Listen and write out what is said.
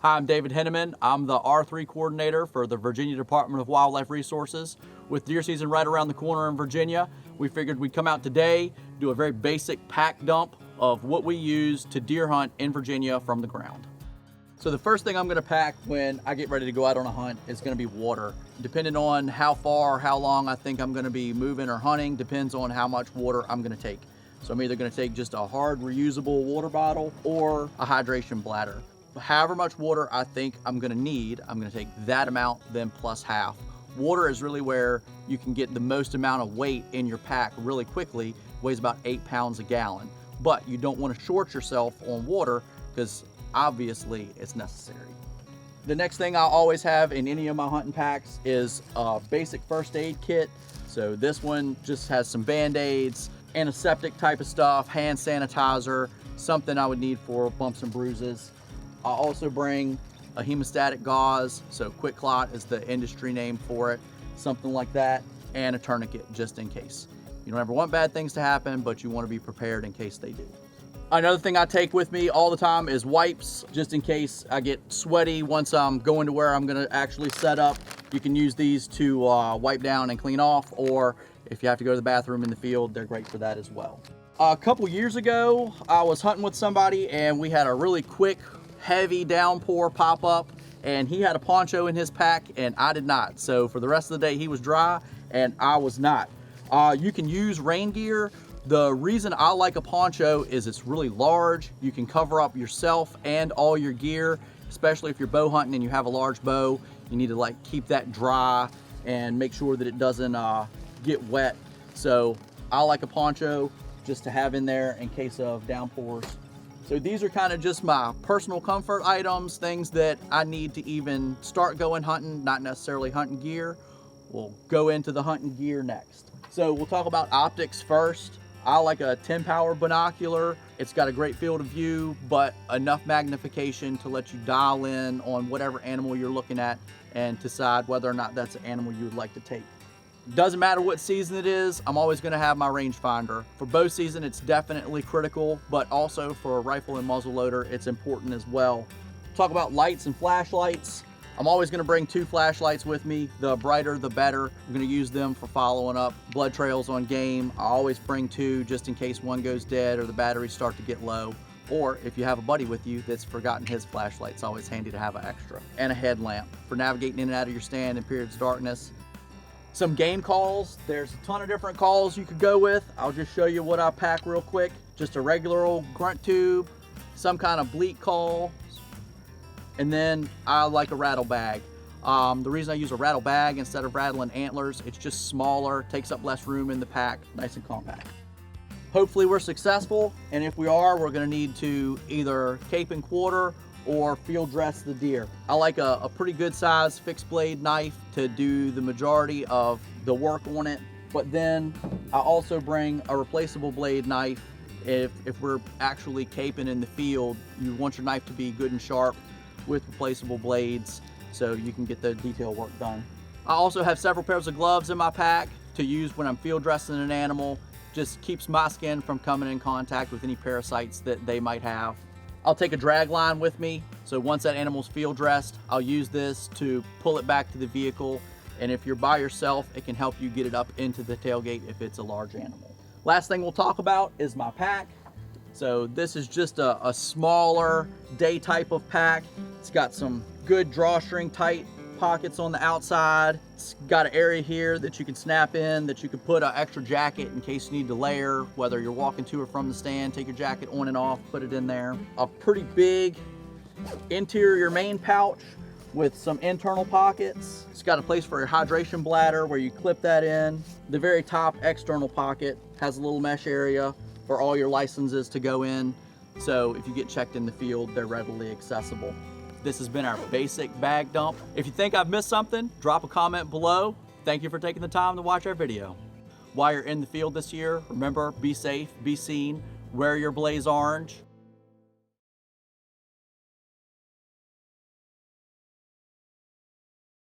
Hi, I'm David Hennaman. I'm the R3 coordinator for the Virginia Department of Wildlife Resources. With deer season right around the corner in Virginia, we figured we'd come out today, do a very basic pack dump of what we use to deer hunt in Virginia from the ground. So the first thing I'm gonna pack when I get ready to go out on a hunt is gonna be water. Depending on how far or how long I think I'm gonna be moving or hunting, depends on how much water I'm gonna take. So I'm either gonna take just a hard reusable water bottle or a hydration bladder. However much water I think I'm gonna need, I'm gonna take that amount, then plus half. Water is really where you can get the most amount of weight in your pack really quickly. It weighs about 8 pounds a gallon. But you don't want to short yourself on water because obviously it's necessary. The next thing I'll always have in any of my hunting packs is a basic first aid kit. So this one just has some Band-Aids, antiseptic type of stuff, hand sanitizer, something I would need for bumps and bruises. I'll also bring a hemostatic gauze, so quick clot is the industry name for it, something like that, and a tourniquet just in case. You don't ever want bad things to happen, but you want to be prepared in case they do. Another thing I take with me all the time is wipes, just in case I get sweaty once I'm going to where I'm going to actually set up. You can use these to wipe down and clean off, or if you have to go to the bathroom in the field, they're great for that as well. A couple years ago, I was hunting with somebody and we had a really quick, heavy downpour pop up, and he had a poncho in his pack and I did not. So for the rest of the day he was dry and I was not. You can use rain gear. The reason I like a poncho is it's really large. You can cover up yourself and all your gear, especially if you're bow hunting and you have a large bow. You need to keep that dry and make sure that it doesn't get wet. So I like a poncho just to have in there in case of downpours. So these are kind of just my personal comfort items, things that I need to even start going hunting, not necessarily hunting gear. We'll go into the hunting gear next. So we'll talk about optics first. I like a 10 power binocular. It's got a great field of view, but enough magnification to let you dial in on whatever animal you're looking at and decide whether or not that's an animal you would like to take. Doesn't matter what season it is, I'm always gonna have my rangefinder. For bow season, it's definitely critical, but also for a rifle and muzzleloader, it's important as well. Talk about lights and flashlights. I'm always gonna bring 2 flashlights with me. The brighter, the better. I'm gonna use them for following up blood trails on game. I always bring 2 just in case one goes dead or the batteries start to get low. Or if you have a buddy with you that's forgotten his flashlight, it's always handy to have an extra. And a headlamp for navigating in and out of your stand in periods of darkness. Some game calls. There's a ton of different calls you could go with. I'll just show you what I pack real quick. Just a regular old grunt tube, some kind of bleat call, and then I like a rattle bag. The reason I use a rattle bag instead of rattling antlers, it's just smaller, takes up less room in the pack, nice and compact. Hopefully we're successful, and if we are, we're gonna need to either cape and quarter or field dress the deer. I like a pretty good size fixed blade knife to do the majority of the work on it, but then I also bring a replaceable blade knife. If we're actually caping in the field, you want your knife to be good and sharp with replaceable blades so you can get the detail work done. I also have several pairs of gloves in my pack to use when I'm field dressing an animal. Just keeps my skin from coming in contact with any parasites that they might have. I'll take a drag line with me, so once that animal's field dressed, I'll use this to pull it back to the vehicle, and if you're by yourself, it can help you get it up into the tailgate if it's a large animal. Last thing we'll talk about is my pack. So this is just a smaller day type of pack. It's got some good drawstring tight pockets on the outside. It's got an area here that you can snap in, that you can put an extra jacket in case you need to layer, whether you're walking to or from the stand, take your jacket on and off, put it in there. A pretty big interior main pouch with some internal pockets. It's got a place for your hydration bladder where you clip that in. The very top external pocket has a little mesh area for all your licenses to go in. So if you get checked in the field, they're readily accessible. This has been our basic bag dump. If you think I've missed something, drop a comment below. Thank you for taking the time to watch our video. While you're in the field this year, remember, be safe, be seen, wear your blaze orange.